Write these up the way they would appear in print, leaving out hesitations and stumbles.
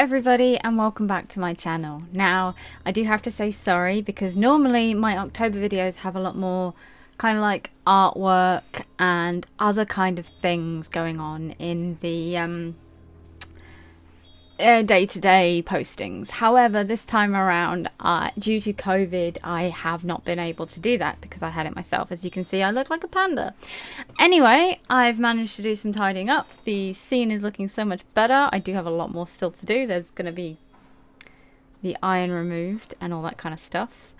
everybody and welcome back to my channel. Now, I do have to say sorry because normally my October videos have a lot more kind of like artwork and other kind of things going on in the day-to-day postings. However, this time around, due to COVID, I have not been able to do that because I had it myself. As you can see, I look like a panda. Anyway, I've managed to do some tidying up. The scene is looking so much better. I do have a lot more still to do. There's going to be the iron removed and all that kind of stuff.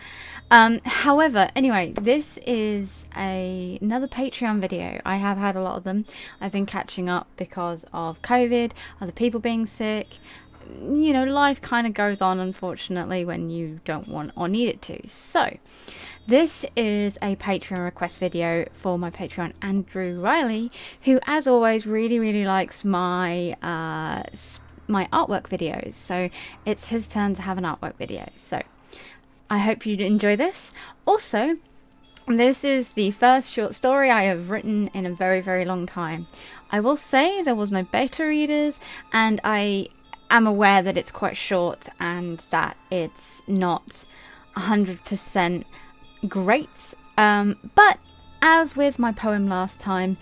However, anyway, this is another Patreon video. I have had a lot of them. I've been catching up because of COVID, other people being sick. You know, life kind of goes on, unfortunately, when you don't want or need it to. So, this is a Patreon request video for my Patreon, Andrew Riley, who, as always, really likes my my artwork videos. So, it's his turn to have an artwork video. So, I hope you enjoy this. Also, this is the first short story I have written in a very long time. I will say there was no beta readers, and I am aware that it's quite short and that it's not 100% great. But as with my poem last time,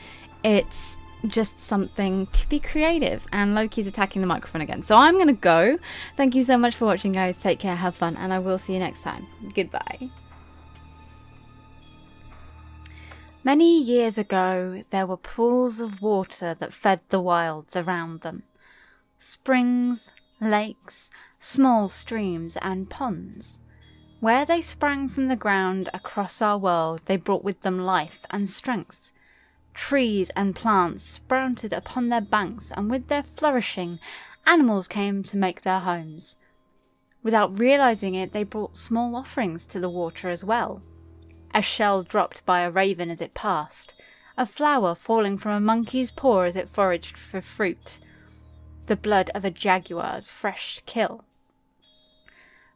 it's just something to be creative, and Loki's attacking the microphone again. So I'm gonna go. Thank you so much for watching, guys. Take care, have fun, and I will see you next time. Goodbye. Many years ago, there were pools of water that fed the wilds around them. Springs, lakes, small streams, and ponds. Where they sprang from the ground across our world, they brought with them life and strength. Trees and plants sprouted upon their banks, and with their flourishing, animals came to make their homes. Without realizing it, they brought small offerings to the water as well. A shell dropped by a raven as it passed, a flower falling from a monkey's paw as it foraged for fruit, the blood of a jaguar's fresh kill.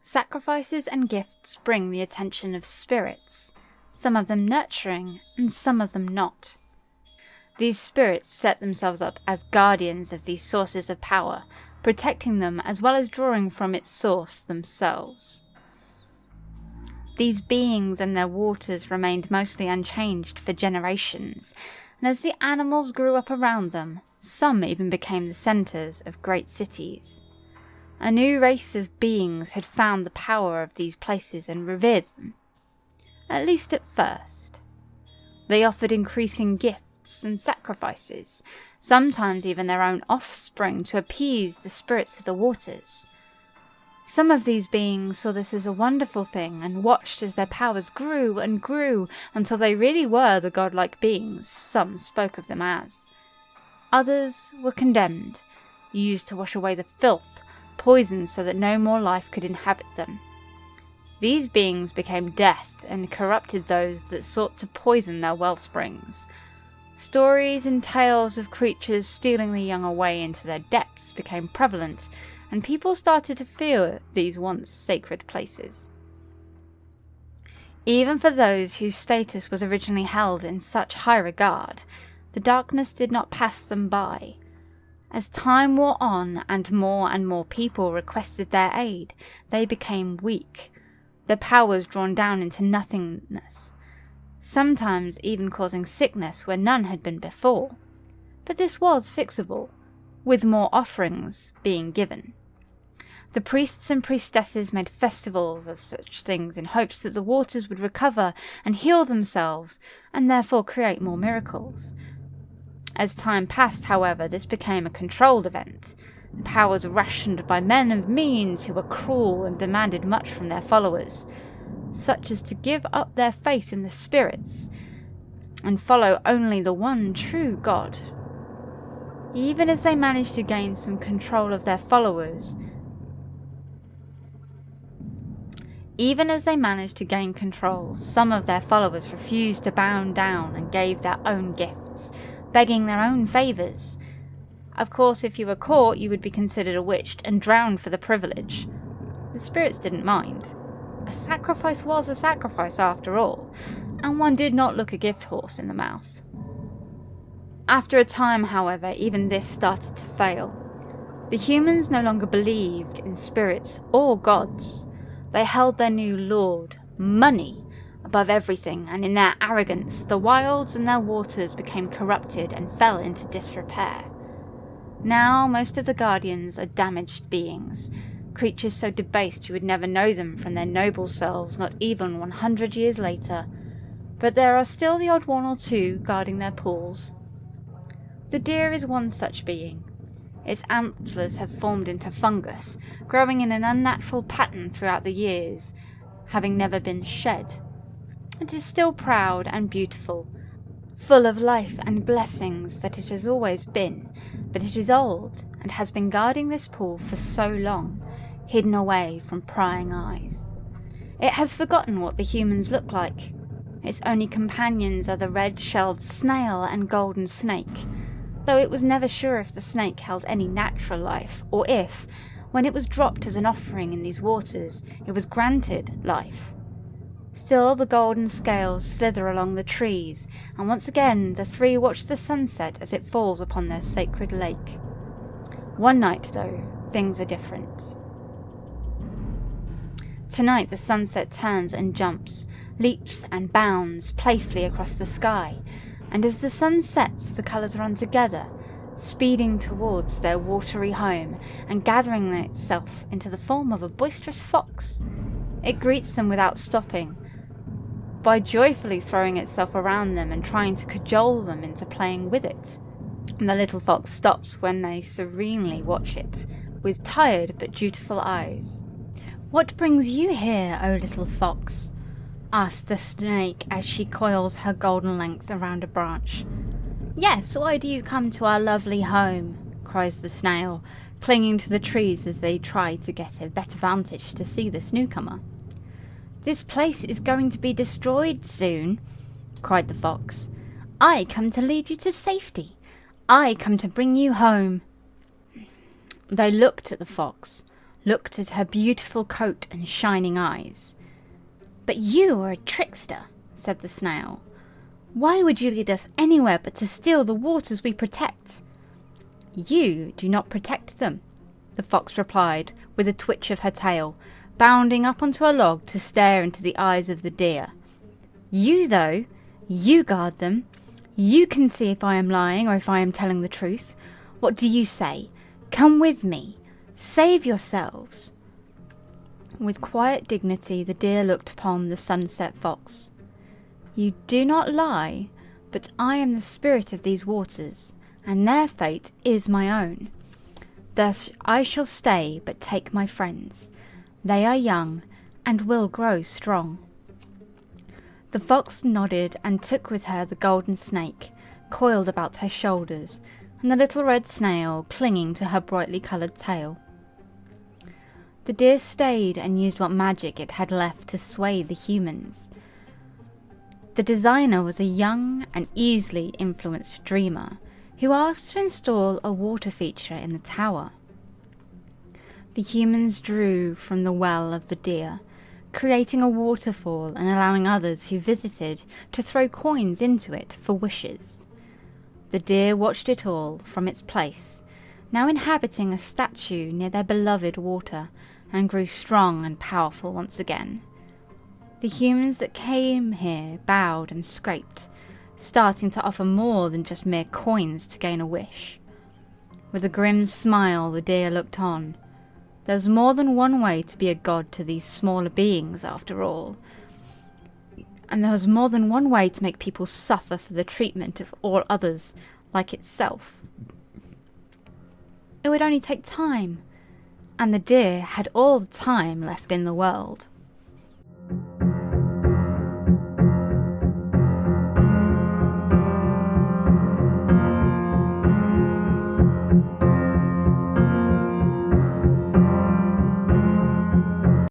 Sacrifices and gifts bring the attention of spirits, some of them nurturing and some of them not. These spirits set themselves up as guardians of these sources of power, protecting them as well as drawing from its source themselves. These beings and their waters remained mostly unchanged for generations, and as the animals grew up around them, some even became the centres of great cities. A new race of beings had found the power of these places and revered them, at least at first. They offered increasing gifts and sacrifices, sometimes even their own offspring, to appease the spirits of the waters. Some of these beings saw this as a wonderful thing and watched as their powers grew and grew until they really were the godlike beings some spoke of them as. Others were condemned, used to wash away the filth, poisoned so that no more life could inhabit them. These beings became death and corrupted those that sought to poison their wellsprings. Stories and tales of creatures stealing the young away into their depths became prevalent, and people started to fear these once sacred places. Even for those whose status was originally held in such high regard, the darkness did not pass them by. As time wore on and more people requested their aid, they became weak, their powers drawn down into nothingness, sometimes even causing sickness where none had been before. But this was fixable, with more offerings being given. The priests and priestesses made festivals of such things in hopes that the waters would recover and heal themselves, and therefore create more miracles. As time passed, however, this became a controlled event. The powers rationed by men of means who were cruel and demanded much from their followers, such as to give up their faith in the spirits and follow only the one true God. Even as they managed to gain some control of their followers, some of their followers refused to bow down and gave their own gifts, begging their own favours. Of course, if you were caught, you would be considered a witch and drowned for the privilege. The spirits didn't mind. A sacrifice was a sacrifice after all, and one did not look a gift horse in the mouth. After a time, however, even this started to fail. The humans no longer believed in spirits or gods. They held their new lord, money, above everything, and in their arrogance, the wilds and their waters became corrupted and fell into disrepair. Now, most of the guardians are damaged beings, creatures so debased you would never know them from their noble selves, not even 100 years later. But there are still the odd one or two guarding their pools. The deer is one such being. Its antlers have formed into fungus, growing in an unnatural pattern throughout the years, having never been shed. It is still proud and beautiful, full of life and blessings that it has always been, but it is old and has been guarding this pool for so long, hidden away from prying eyes. It has forgotten what the humans look like. Its only companions are the red-shelled snail and golden snake, though it was never sure if the snake held any natural life, or if, when it was dropped as an offering in these waters, it was granted life. Still the golden scales slither along the trees, and once again the three watch the sunset as it falls upon their sacred lake. One night, though, things are different. Tonight the sunset turns and jumps, leaps and bounds playfully across the sky, and as the sun sets, the colours run together, speeding towards their watery home and gathering itself into the form of a boisterous fox. It greets them without stopping, by joyfully throwing itself around them and trying to cajole them into playing with it. And the little fox stops when they serenely watch it, with tired but dutiful eyes. "What brings you here, O little fox?" asked the snake as she coils her golden length around a branch. "Yes, why do you come to our lovely home?" cries the snail, clinging to the trees as they try to get a better vantage to see this newcomer. "This place is going to be destroyed soon," cried the fox. "I come to lead you to safety. I come to bring you home." They looked at the fox, looked at her beautiful coat and shining eyes. "But you are a trickster," said the snail. "Why would you lead us anywhere but to steal the waters we protect?" "You do not protect them," the fox replied with a twitch of her tail, bounding up onto a log to stare into the eyes of the deer. "You, though, you guard them. You can see if I am lying or if I am telling the truth. What do you say? Come with me. Save yourselves." With quiet dignity the deer looked upon the sunset fox. "You do not lie, but I am the spirit of these waters, and their fate is my own. Thus I shall stay but take my friends. They are young and will grow strong." The fox nodded and took with her the golden snake, coiled about her shoulders, and the little red snail clinging to her brightly coloured tail. The deer stayed and used what magic it had left to sway the humans. The designer was a young and easily influenced dreamer who asked to install a water feature in the tower. The humans drew from the well of the deer, creating a waterfall and allowing others who visited to throw coins into it for wishes. The deer watched it all from its place, now inhabiting a statue near their beloved water, and grew strong and powerful once again. The humans that came here bowed and scraped, starting to offer more than just mere coins to gain a wish. With a grim smile the deer looked on. There was more than one way to be a god to these smaller beings after all, and there was more than one way to make people suffer for the treatment of all others like itself. It would only take time, and the deer had all the time left in the world.